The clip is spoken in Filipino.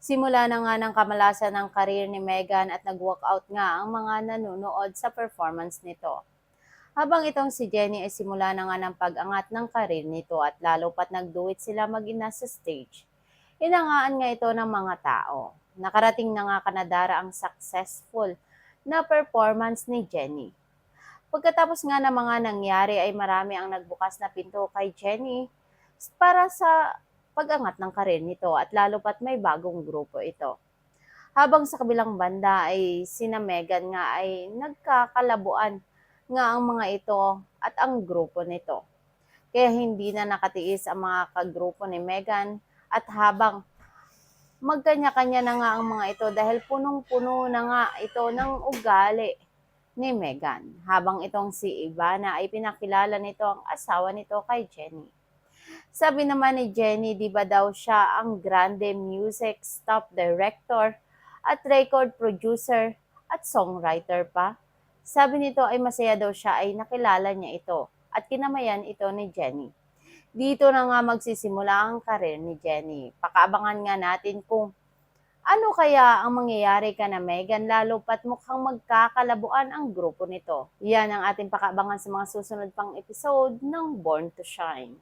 Simula na nga ng kamalasan ng karir ni Meghan at nag-walkout nga ang mga nanonood sa performance nito. Habang itong si Jennie ay simula na nga ng pag-angat ng karir nito at lalo pat nagduwit sila mag-ina sa stage. Inangaan nga ito ng mga tao. Nakarating na nga kanadara ang successful na performance ni Jennie. Pagkatapos nga ng mga nangyari ay marami ang nagbukas na pinto kay Jennie para sa pag-angat ng karir nito at lalo pat may bagong grupo ito. Habang sa kabilang banda ay sina Meghan nga ay nagkakalabuan nga ang mga ito at ang grupo nito. Kaya hindi na nakatiis ang mga kagrupo ni Meghan at habang magkanya-kanya na nga ang mga ito dahil punong-puno na nga ito ng ugali ni Meghan. Habang itong si Ivana ay pinakilala nito ang asawa nito kay Jennie. Sabi naman ni Jennie, di ba daw siya ang Grande Music top director at record producer at songwriter pa? Sabi nito ay masaya daw siya ay nakilala niya ito at kinamayan ito ni Jennie. Dito na nga magsisimula ang karir ni Jennie. Pakaabangan nga natin kung ano kaya ang mangyayari ka na Meghan lalo pat mukhang magkakalabuan ang grupo nito. Yan ang ating pakaabangan sa mga susunod pang episode ng Born to Shine.